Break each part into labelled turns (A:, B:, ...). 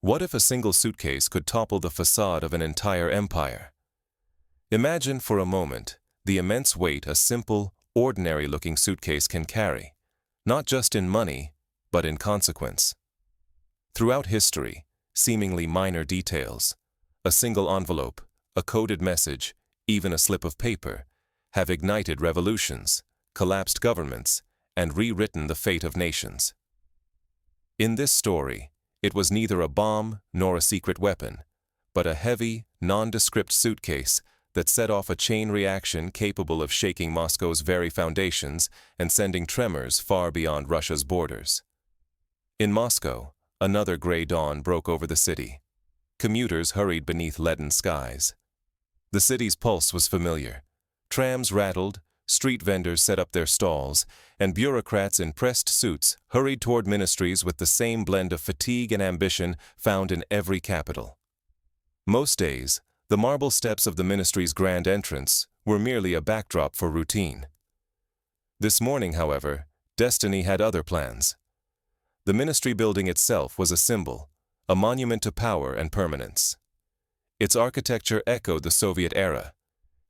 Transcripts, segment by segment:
A: What if a single suitcase could topple the facade of an entire empire? Imagine for a moment the immense weight a simple, ordinary-looking suitcase can carry, not just in money, but in consequence. Throughout history, seemingly minor details, a single envelope, a coded message, even a slip of paper, have ignited revolutions, collapsed governments, and rewritten the fate of nations. In this story, it was neither a bomb nor a secret weapon, but a heavy, nondescript suitcase that set off a chain reaction capable of shaking Moscow's very foundations and sending tremors far beyond Russia's borders. In Moscow, another gray dawn broke over the city. Commuters hurried beneath leaden skies. The city's pulse was familiar. Trams rattled, street vendors set up their stalls, and bureaucrats in pressed suits hurried toward ministries with the same blend of fatigue and ambition found in every capital. Most days, the marble steps of the ministry's grand entrance were merely a backdrop for routine. This morning, however, destiny had other plans. The ministry building itself was a symbol, a monument to power and permanence. Its architecture echoed the Soviet era,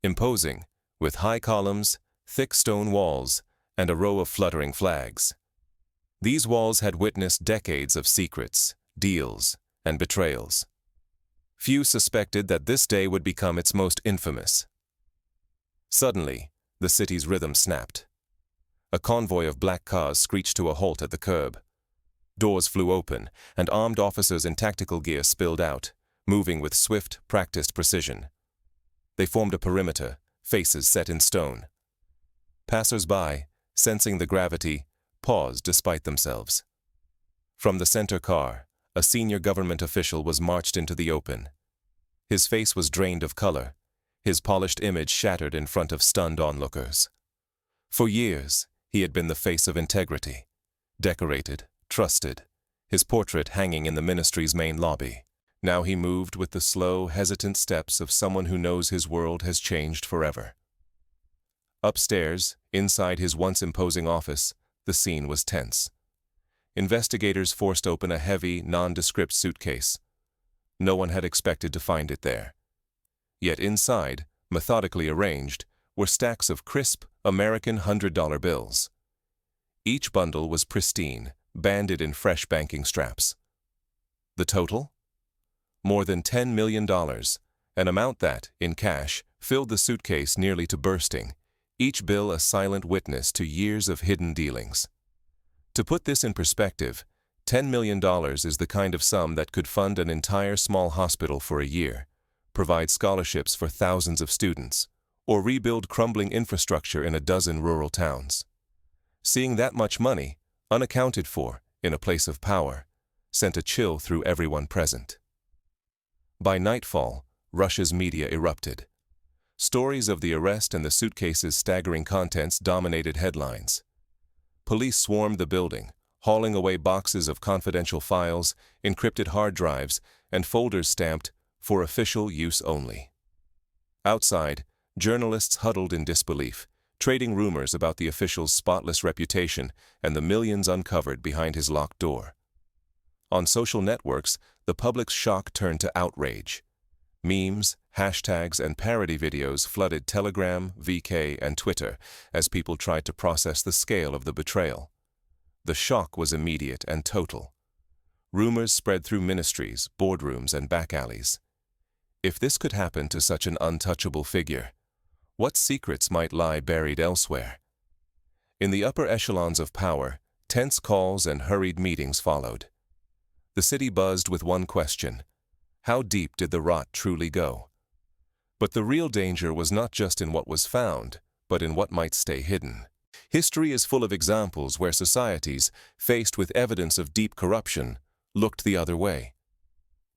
A: imposing, with high columns, thick stone walls, and a row of fluttering flags. These walls had witnessed decades of secrets, deals, and betrayals. Few suspected that this day would become its most infamous. Suddenly, the city's rhythm snapped. A convoy of black cars screeched to a halt at the curb. Doors flew open, and armed officers in tactical gear spilled out, moving with swift, practiced precision. They formed a perimeter, faces set in stone. Passers-by, sensing the gravity, paused despite themselves. From the center car, a senior government official was marched into the open. His face was drained of color, his polished image shattered in front of stunned onlookers. For years, he had been the face of integrity, decorated, trusted, his portrait hanging in the ministry's main lobby. Now he moved with the slow, hesitant steps of someone who knows his world has changed forever. Upstairs, inside his once imposing office, the scene was tense. Investigators forced open a heavy, nondescript suitcase. No one had expected to find it there. Yet inside, methodically arranged, were stacks of crisp, American $100 bills. Each bundle was pristine, banded in fresh banking straps. The total? More than $10 million, an amount that, in cash, filled the suitcase nearly to bursting, each bill a silent witness to years of hidden dealings. To put this in perspective, $10 million is the kind of sum that could fund an entire small hospital for a year, provide scholarships for thousands of students, or rebuild crumbling infrastructure in a dozen rural towns. Seeing that much money, unaccounted for, in a place of power, sent a chill through everyone present. By nightfall, Russia's media erupted. Stories of the arrest and the suitcase's staggering contents dominated headlines. Police swarmed the building, hauling away boxes of confidential files, encrypted hard drives, and folders stamped, "For official use only." Outside, journalists huddled in disbelief, trading rumors about the official's spotless reputation and the millions uncovered behind his locked door. On social networks, the public's shock turned to outrage. Memes, hashtags, and parody videos flooded Telegram, VK, and Twitter as people tried to process the scale of the betrayal. The shock was immediate and total. Rumors spread through ministries, boardrooms, and back alleys. If this could happen to such an untouchable figure, what secrets might lie buried elsewhere? In the upper echelons of power, tense calls and hurried meetings followed. The city buzzed with one question: how deep did the rot truly go? But the real danger was not just in what was found, but in what might stay hidden. History is full of examples where societies, faced with evidence of deep corruption, looked the other way.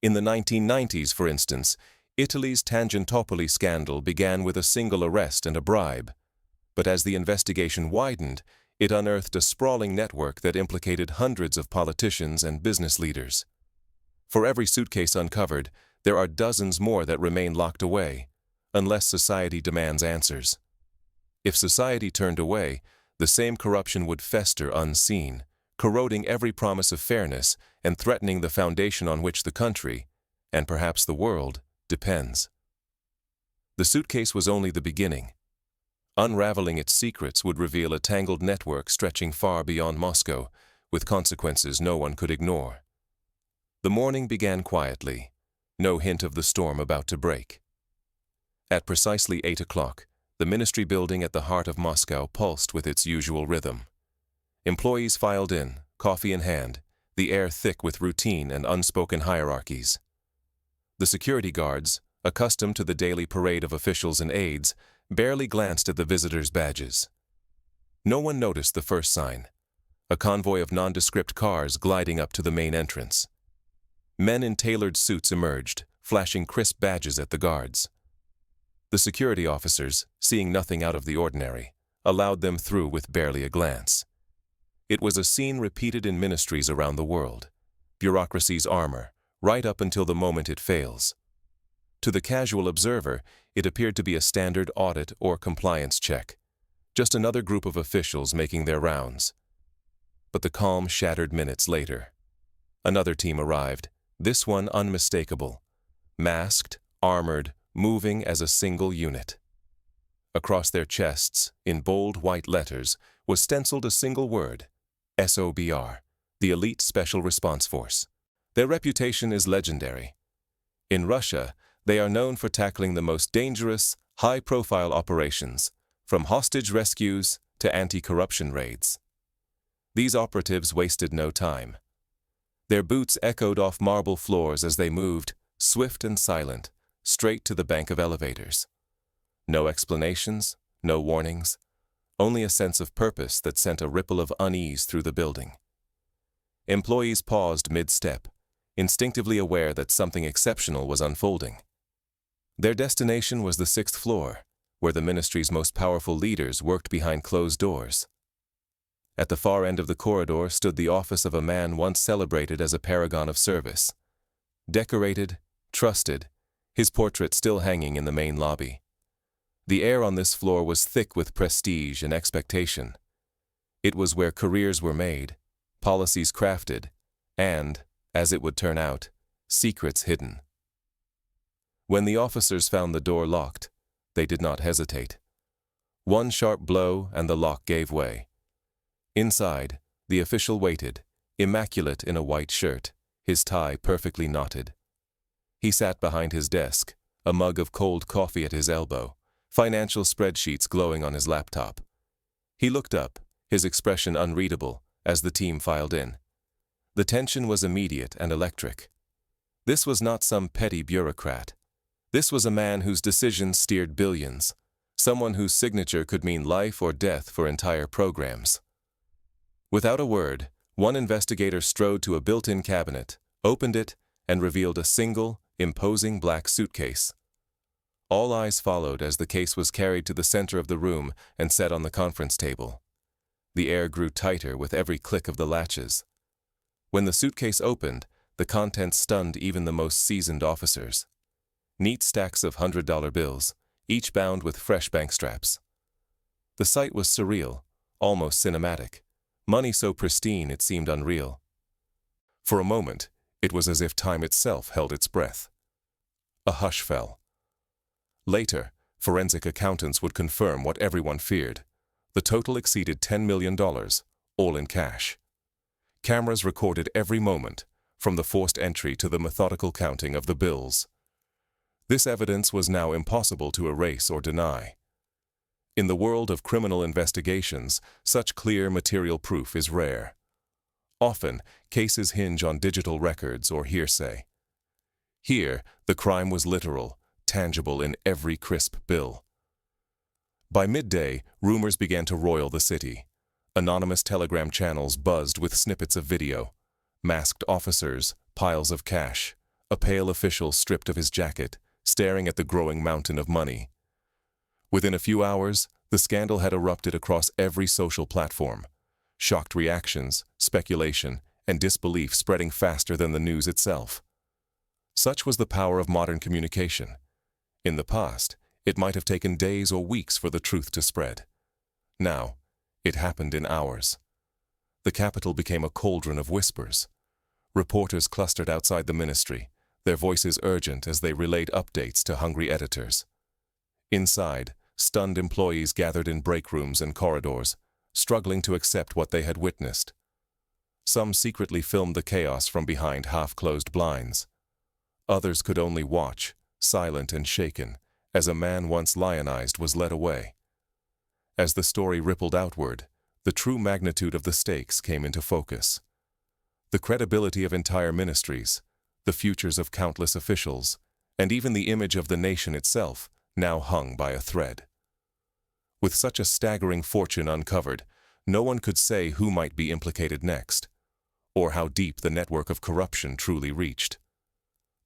A: In the 1990s, for instance, Italy's Tangentopoli scandal began with a single arrest and a bribe. But as the investigation widened, it unearthed a sprawling network that implicated hundreds of politicians and business leaders. For every suitcase uncovered, there are dozens more that remain locked away, unless society demands answers. If society turned away, the same corruption would fester unseen, corroding every promise of fairness and threatening the foundation on which the country, and perhaps the world, depends. The suitcase was only the beginning. Unraveling its secrets would reveal a tangled network stretching far beyond Moscow, with consequences no one could ignore. The morning began quietly, no hint of the storm about to break. At precisely 8 o'clock, the ministry building at the heart of Moscow pulsed with its usual rhythm. Employees filed in, coffee in hand, the air thick with routine and unspoken hierarchies. The security guards, accustomed to the daily parade of officials and aides, barely glanced at the visitors' badges. No one noticed the first sign, a convoy of nondescript cars gliding up to the main entrance. Men in tailored suits emerged, flashing crisp badges at the guards. The security officers, seeing nothing out of the ordinary, allowed them through with barely a glance. It was a scene repeated in ministries around the world, bureaucracy's armor, right up until the moment it fails. To the casual observer, it appeared to be a standard audit or compliance check, just another group of officials making their rounds. But the calm shattered minutes later. Another team arrived, this one unmistakable, masked, armored, moving as a single unit. Across their chests, in bold white letters, was stenciled a single word, SOBR, the Elite Special Response Force. Their reputation is legendary. In Russia, they are known for tackling the most dangerous, high-profile operations, from hostage rescues to anti-corruption raids. These operatives wasted no time. Their boots echoed off marble floors as they moved, swift and silent, straight to the bank of elevators. No explanations, no warnings, only a sense of purpose that sent a ripple of unease through the building. Employees paused mid-step, instinctively aware that something exceptional was unfolding. Their destination was the 6th floor, where the ministry's most powerful leaders worked behind closed doors. At the far end of the corridor stood the office of a man once celebrated as a paragon of service. Decorated, trusted, his portrait still hanging in the main lobby. The air on this floor was thick with prestige and expectation. It was where careers were made, policies crafted, and, as it would turn out, secrets hidden. When the officers found the door locked, they did not hesitate. One sharp blow and the lock gave way. Inside, the official waited, immaculate in a white shirt, his tie perfectly knotted. He sat behind his desk, a mug of cold coffee at his elbow, financial spreadsheets glowing on his laptop. He looked up, his expression unreadable, as the team filed in. The tension was immediate and electric. This was not some petty bureaucrat. This was a man whose decisions steered billions, someone whose signature could mean life or death for entire programs. Without a word, one investigator strode to a built-in cabinet, opened it, and revealed a single, imposing black suitcase. All eyes followed as the case was carried to the center of the room and set on the conference table. The air grew tighter with every click of the latches. When the suitcase opened, the contents stunned even the most seasoned officers. Neat stacks of $100 bills, each bound with fresh bank straps. The sight was surreal, almost cinematic, money so pristine it seemed unreal. For a moment, it was as if time itself held its breath. A hush fell. Later, forensic accountants would confirm what everyone feared. The total exceeded $10 million, all in cash. Cameras recorded every moment, from the forced entry to the methodical counting of the bills. This evidence was now impossible to erase or deny. In the world of criminal investigations, such clear material proof is rare. Often, cases hinge on digital records or hearsay. Here, the crime was literal, tangible in every crisp bill. By midday, rumors began to roil the city. Anonymous telegram channels buzzed with snippets of video, masked officers, piles of cash, a pale official stripped of his jacket, staring at the growing mountain of money. Within a few hours, the scandal had erupted across every social platform. Shocked reactions, speculation, and disbelief spreading faster than the news itself. Such was the power of modern communication. In the past, it might have taken days or weeks for the truth to spread. Now, it happened in hours. The capital became a cauldron of whispers. Reporters clustered outside the ministry, their voices urgent as they relayed updates to hungry editors. Inside, stunned employees gathered in break rooms and corridors, struggling to accept what they had witnessed. Some secretly filmed the chaos from behind half-closed blinds. Others could only watch, silent and shaken, as a man once lionized was led away. As the story rippled outward, the true magnitude of the stakes came into focus. The credibility of entire ministries, the futures of countless officials, and even the image of the nation itself now hung by a thread. With such a staggering fortune uncovered, no one could say who might be implicated next, or how deep the network of corruption truly reached.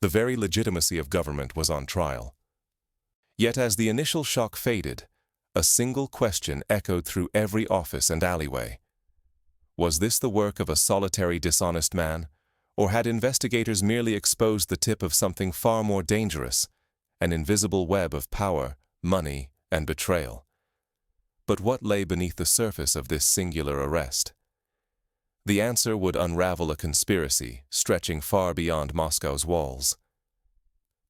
A: The very legitimacy of government was on trial. Yet as the initial shock faded, a single question echoed through every office and alleyway. Was this the work of a solitary dishonest man, or had investigators merely exposed the tip of something far more dangerous, an invisible web of power, money, and betrayal? But what lay beneath the surface of this singular arrest? The answer would unravel a conspiracy stretching far beyond Moscow's walls.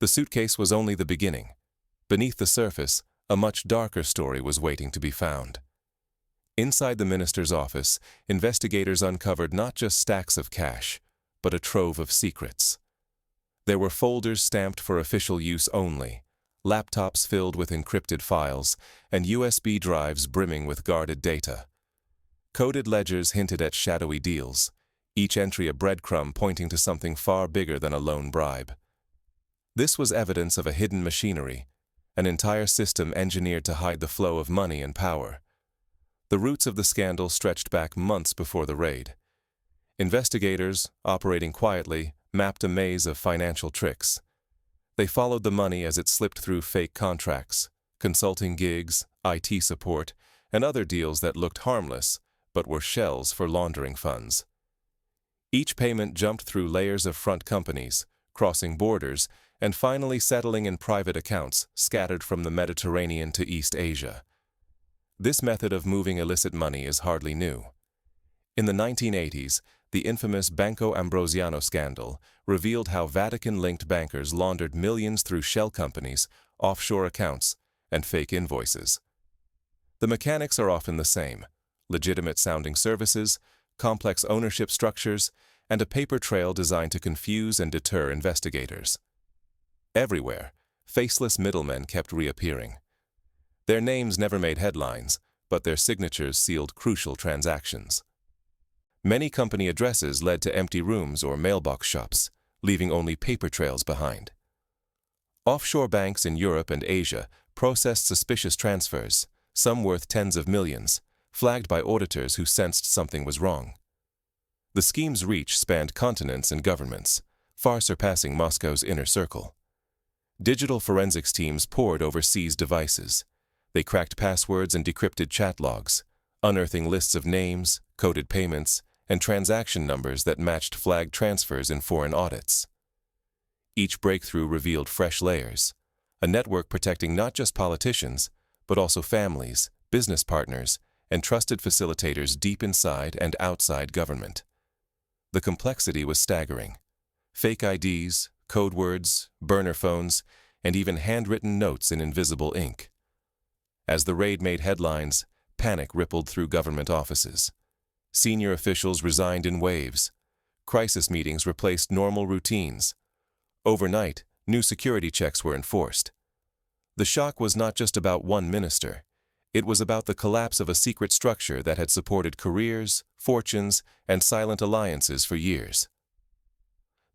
A: The suitcase was only the beginning. Beneath the surface, a much darker story was waiting to be found. Inside the minister's office, investigators uncovered not just stacks of cash, but a trove of secrets. There were folders stamped for official use only, laptops filled with encrypted files, and USB drives brimming with guarded data. Coded ledgers hinted at shadowy deals, each entry a breadcrumb pointing to something far bigger than a lone bribe. This was evidence of a hidden machinery, an entire system engineered to hide the flow of money and power. The roots of the scandal stretched back months before the raid. Investigators, operating quietly, mapped a maze of financial tricks. They followed the money as it slipped through fake contracts, consulting gigs, IT support, and other deals that looked harmless, but were shells for laundering funds. Each payment jumped through layers of front companies, crossing borders, and finally settling in private accounts scattered from the Mediterranean to East Asia. This method of moving illicit money is hardly new. In the 1980s, the infamous Banco Ambrosiano scandal revealed how Vatican-linked bankers laundered millions through shell companies, offshore accounts, and fake invoices. The mechanics are often the same: legitimate-sounding services, complex ownership structures, and a paper trail designed to confuse and deter investigators. Everywhere, faceless middlemen kept reappearing. Their names never made headlines, but their signatures sealed crucial transactions. Many company addresses led to empty rooms or mailbox shops, leaving only paper trails behind. Offshore banks in Europe and Asia processed suspicious transfers, some worth tens of millions, flagged by auditors who sensed something was wrong. The scheme's reach spanned continents and governments, far surpassing Moscow's inner circle. Digital forensics teams pored over seized devices. They cracked passwords and decrypted chat logs, unearthing lists of names, coded payments, and transaction numbers that matched flagged transfers in foreign audits. Each breakthrough revealed fresh layers, a network protecting not just politicians, but also families, business partners, and trusted facilitators deep inside and outside government. The complexity was staggering. Fake IDs, code words, burner phones, and even handwritten notes in invisible ink. As the raid made headlines, panic rippled through government offices. Senior officials resigned in waves. Crisis meetings replaced normal routines. Overnight, new security checks were enforced. The shock was not just about one minister. It was about the collapse of a secret structure that had supported careers, fortunes, and silent alliances for years.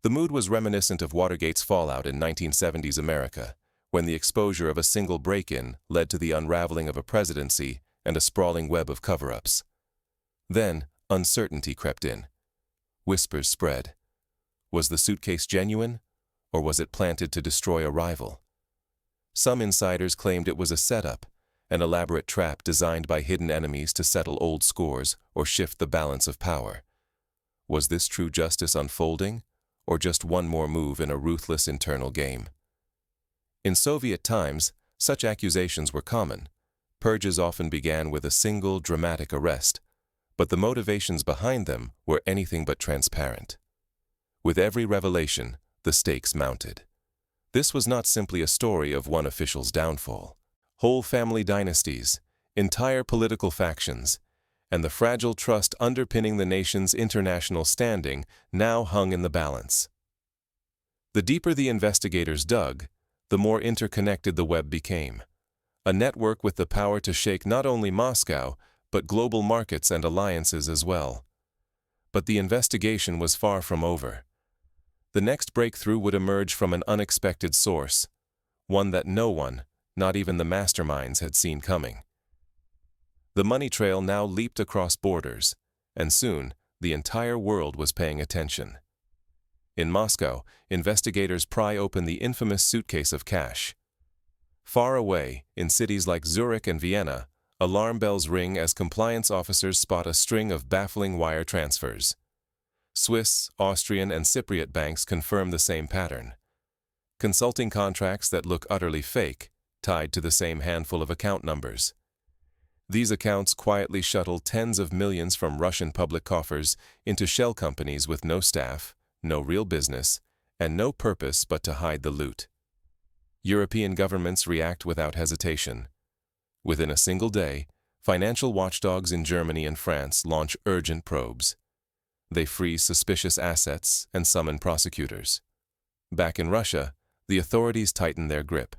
A: The mood was reminiscent of Watergate's fallout in 1970s America, when the exposure of a single break-in led to the unraveling of a presidency and a sprawling web of cover-ups. Then, uncertainty crept in. Whispers spread. Was the suitcase genuine, or was it planted to destroy a rival? Some insiders claimed it was a setup, an elaborate trap designed by hidden enemies to settle old scores or shift the balance of power. Was this true justice unfolding, or just one more move in a ruthless internal game? In Soviet times, such accusations were common. Purges often began with a single dramatic arrest, but the motivations behind them were anything but transparent. With every revelation, the stakes mounted. This was not simply a story of one official's downfall. Whole family dynasties, entire political factions, and the fragile trust underpinning the nation's international standing now hung in the balance. The deeper the investigators dug, the more interconnected the web became. A network with the power to shake not only Moscow, but global markets and alliances as well. But the investigation was far from over. The next breakthrough would emerge from an unexpected source, one that no one, not even the masterminds, had seen coming. The money trail now leaped across borders, and soon the entire world was paying attention. In Moscow, investigators pry open the infamous suitcase of cash. Far away, in cities like Zurich and Vienna, alarm bells ring as compliance officers spot a string of baffling wire transfers. Swiss, Austrian, and Cypriot banks confirm the same pattern. Consulting contracts that look utterly fake, tied to the same handful of account numbers. These accounts quietly shuttle tens of millions from Russian public coffers into shell companies with no staff, no real business, and no purpose but to hide the loot. European governments react without hesitation. Within a single day, financial watchdogs in Germany and France launch urgent probes. They freeze suspicious assets and summon prosecutors. Back in Russia, the authorities tighten their grip.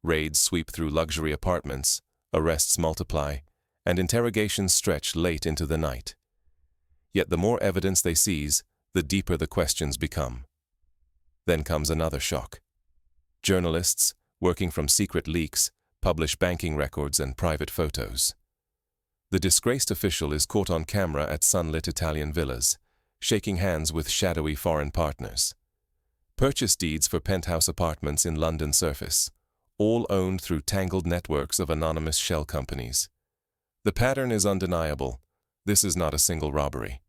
A: Raids sweep through luxury apartments, arrests multiply, and interrogations stretch late into the night. Yet the more evidence they seize, the deeper the questions become. Then comes another shock. Journalists, working from secret leaks, publish banking records and private photos. The disgraced official is caught on camera at sunlit Italian villas, shaking hands with shadowy foreign partners. Purchase deeds for penthouse apartments in London surface, all owned through tangled networks of anonymous shell companies. The pattern is undeniable. This is not a single robbery.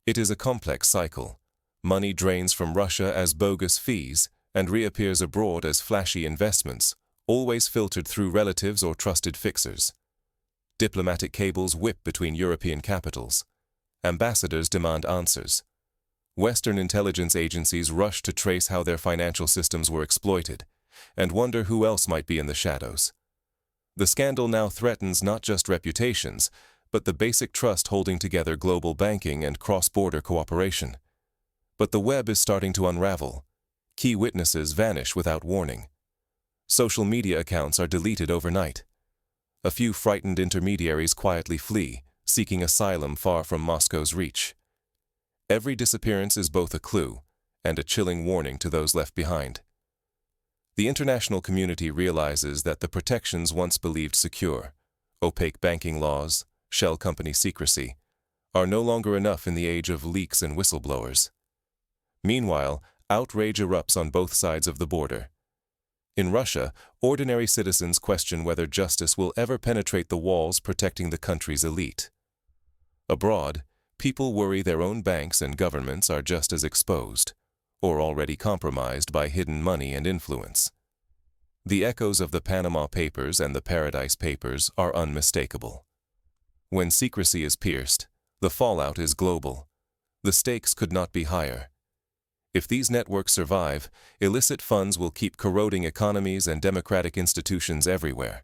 A: It is a complex cycle. Money drains from Russia as bogus fees and reappears abroad as flashy investments, always filtered through relatives or trusted fixers. Diplomatic cables whip between European capitals. Ambassadors demand answers. Western intelligence agencies rush to trace how their financial systems were exploited, and wonder who else might be in the shadows. The scandal now threatens not just reputations, but the basic trust holding together global banking and cross-border cooperation. But the web is starting to unravel. Key witnesses vanish without warning. Social media accounts are deleted overnight. A few frightened intermediaries quietly flee, seeking asylum far from Moscow's reach. Every disappearance is both a clue and a chilling warning to those left behind. The international community realizes that the protections once believed secure, opaque banking laws, shell company secrecy, are no longer enough in the age of leaks and whistleblowers. Meanwhile, outrage erupts on both sides of the border. In Russia, ordinary citizens question whether justice will ever penetrate the walls protecting the country's elite. Abroad, people worry their own banks and governments are just as exposed, or already compromised by hidden money and influence. The echoes of the Panama Papers and the Paradise Papers are unmistakable. When secrecy is pierced, the fallout is global. The stakes could not be higher. If these networks survive, illicit funds will keep corroding economies and democratic institutions everywhere.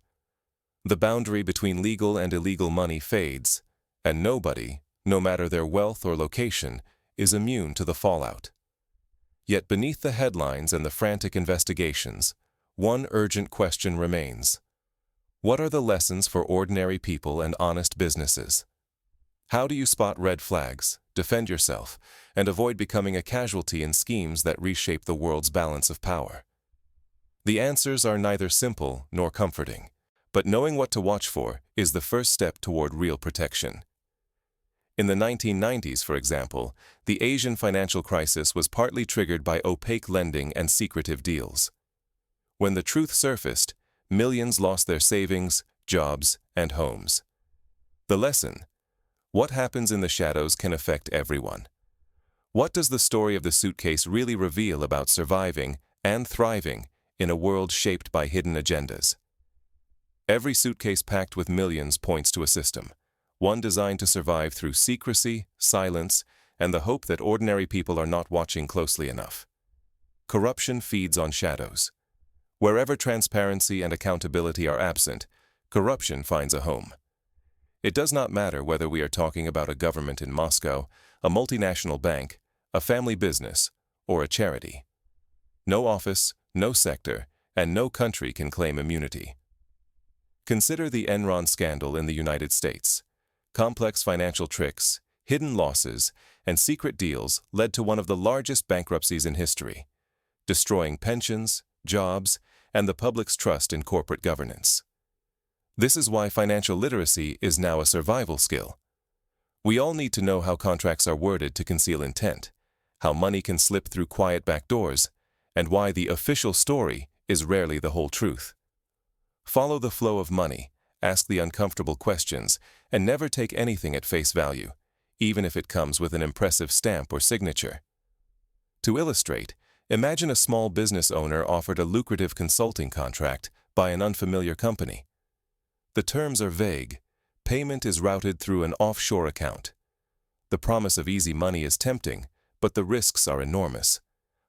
A: The boundary between legal and illegal money fades, and nobody, no matter their wealth or location, is immune to the fallout. Yet beneath the headlines and the frantic investigations, one urgent question remains. What are the lessons for ordinary people and honest businesses? How do you spot red flags, defend yourself, and avoid becoming a casualty in schemes that reshape the world's balance of power? The answers are neither simple nor comforting, but knowing what to watch for is the first step toward real protection. In the 1990s, for example, the Asian financial crisis was partly triggered by opaque lending and secretive deals. When the truth surfaced, millions lost their savings, jobs, and homes. The lesson: what happens in the shadows can affect everyone. What does the story of the suitcase really reveal about surviving and thriving in a world shaped by hidden agendas? Every suitcase packed with millions points to a system, one designed to survive through secrecy, silence, and the hope that ordinary people are not watching closely enough. Corruption feeds on shadows. Wherever transparency and accountability are absent, corruption finds a home. It does not matter whether we are talking about a government in Moscow, a multinational bank, a family business, or a charity. No office, no sector, and no country can claim immunity. Consider the Enron scandal in the United States. Complex financial tricks, hidden losses, and secret deals led to one of the largest bankruptcies in history, destroying pensions, jobs, and the public's trust in corporate governance. This is why financial literacy is now a survival skill. We all need to know how contracts are worded to conceal intent, how money can slip through quiet back doors, and why the official story is rarely the whole truth. Follow the flow of money, ask the uncomfortable questions, and never take anything at face value, even if it comes with an impressive stamp or signature. To illustrate, imagine a small business owner offered a lucrative consulting contract by an unfamiliar company. The terms are vague. Payment is routed through an offshore account. The promise of easy money is tempting, but the risks are enormous.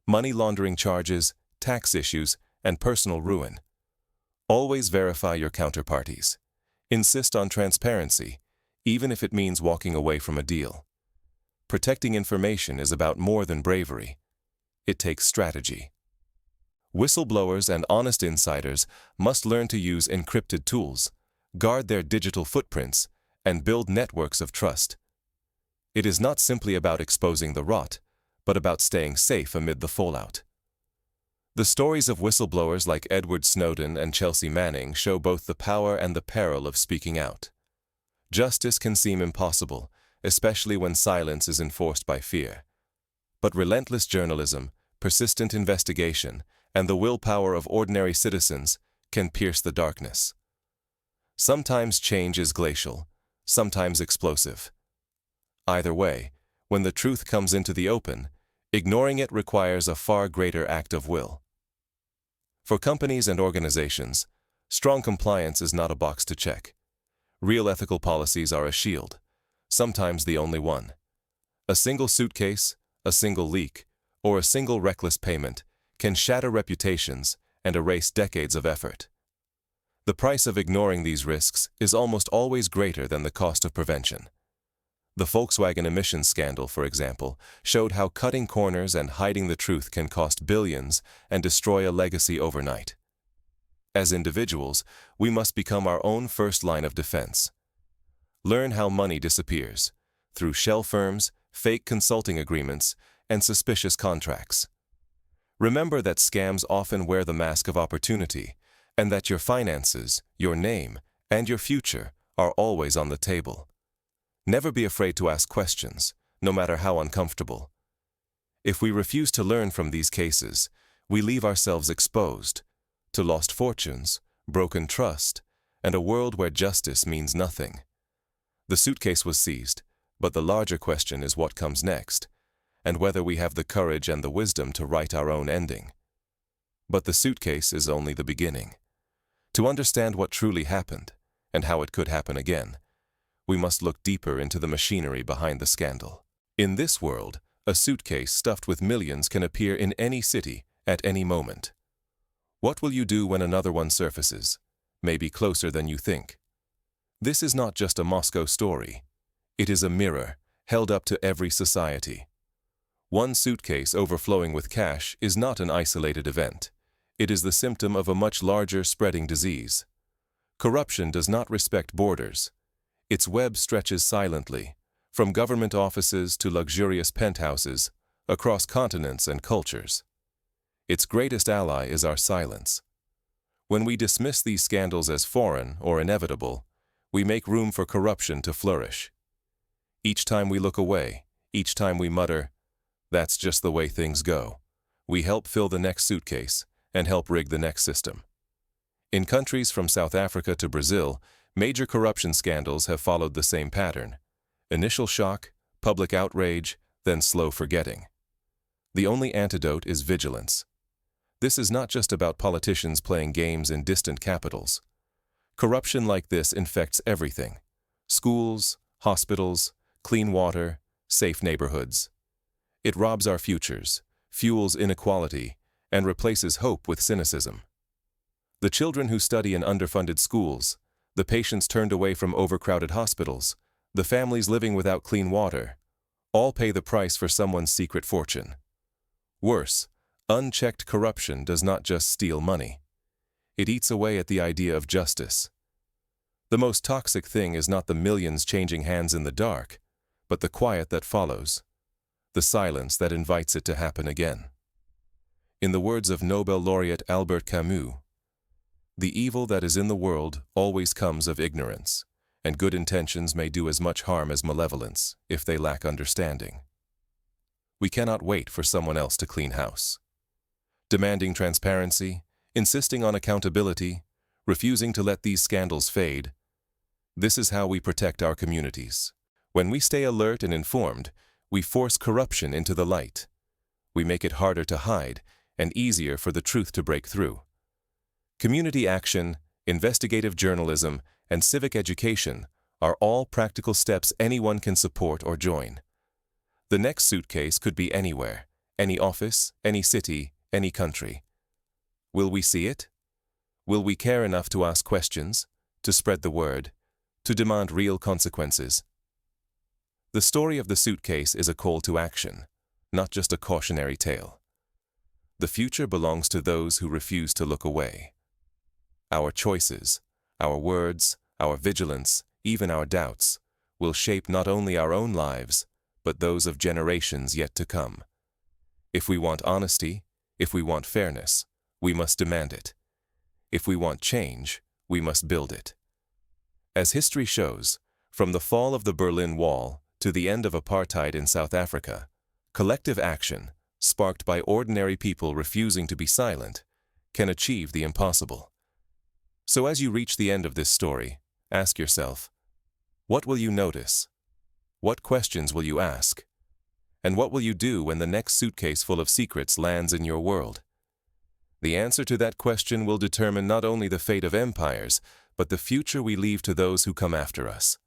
A: Money laundering charges, tax issues, and personal ruin. Always verify your counterparties. Insist on transparency, even if it means walking away from a deal. Protecting information is about more than bravery. It takes strategy. Whistleblowers and honest insiders must learn to use encrypted tools, guard their digital footprints, and build networks of trust. It is not simply about exposing the rot, but about staying safe amid the fallout. The stories of whistleblowers like Edward Snowden and Chelsea Manning show both the power and the peril of speaking out. Justice can seem impossible, especially when silence is enforced by fear. But relentless journalism, persistent investigation, and the willpower of ordinary citizens can pierce the darkness. Sometimes change is glacial, sometimes explosive. Either way, when the truth comes into the open, ignoring it requires a far greater act of will. For companies and organizations, strong compliance is not a box to check. Real ethical policies are a shield, sometimes the only one. A single suitcase, a single leak, or a single reckless payment can shatter reputations and erase decades of effort. The price of ignoring these risks is almost always greater than the cost of prevention. The Volkswagen emissions scandal, for example, showed how cutting corners and hiding the truth can cost billions and destroy a legacy overnight. As individuals, we must become our own first line of defense. Learn how money disappears, through shell firms, fake consulting agreements, and suspicious contracts. Remember that scams often wear the mask of opportunity, and that your finances, your name, and your future are always on the table. Never be afraid to ask questions, no matter how uncomfortable. If we refuse to learn from these cases, we leave ourselves exposed to lost fortunes, broken trust, and a world where justice means nothing. The suitcase was seized, but the larger question is what comes next, and whether we have the courage and the wisdom to write our own ending. But the suitcase is only the beginning. To understand what truly happened, and how it could happen again, we must look deeper into the machinery behind the scandal. In this world, a suitcase stuffed with millions can appear in any city at any moment. What will you do when another one surfaces, maybe closer than you think? This is not just a Moscow story. It is a mirror held up to every society. One suitcase overflowing with cash is not an isolated event. It is the symptom of a much larger spreading disease. Corruption does not respect borders. Its web stretches silently, from government offices to luxurious penthouses, across continents and cultures. Its greatest ally is our silence. When we dismiss these scandals as foreign or inevitable, we make room for corruption to flourish. Each time we look away, each time we mutter, "That's just the way things go," we help fill the next suitcase and help rig the next system. In countries from South Africa to Brazil, major corruption scandals have followed the same pattern: initial shock, public outrage, then slow forgetting. The only antidote is vigilance. This is not just about politicians playing games in distant capitals. Corruption like this infects everything: schools, hospitals, clean water, safe neighborhoods. It robs our futures, fuels inequality, and replaces hope with cynicism. The children who study in underfunded schools, the patients turned away from overcrowded hospitals, the families living without clean water, all pay the price for someone's secret fortune. Worse, unchecked corruption does not just steal money. It eats away at the idea of justice. The most toxic thing is not the millions changing hands in the dark, but the quiet that follows, the silence that invites it to happen again. In the words of Nobel laureate Albert Camus, "The evil that is in the world always comes of ignorance, and good intentions may do as much harm as malevolence if they lack understanding." We cannot wait for someone else to clean house. Demanding transparency, insisting on accountability, refusing to let these scandals fade, this is how we protect our communities. When we stay alert and informed, we force corruption into the light. We make it harder to hide and easier for the truth to break through. Community action, investigative journalism, and civic education are all practical steps anyone can support or join. The next suitcase could be anywhere, any office, any city, any country. Will we see it? Will we care enough to ask questions, to spread the word, to demand real consequences? The story of the suitcase is a call to action, not just a cautionary tale. The future belongs to those who refuse to look away. Our choices, our words, our vigilance, even our doubts, will shape not only our own lives, but those of generations yet to come. If we want honesty, if we want fairness, we must demand it. If we want change, we must build it. As history shows, from the fall of the Berlin Wall to the end of apartheid in South Africa, collective action, sparked by ordinary people refusing to be silent, can achieve the impossible. So as you reach the end of this story, ask yourself, what will you notice? What questions will you ask? And what will you do when the next suitcase full of secrets lands in your world? The answer to that question will determine not only the fate of empires, but the future we leave to those who come after us.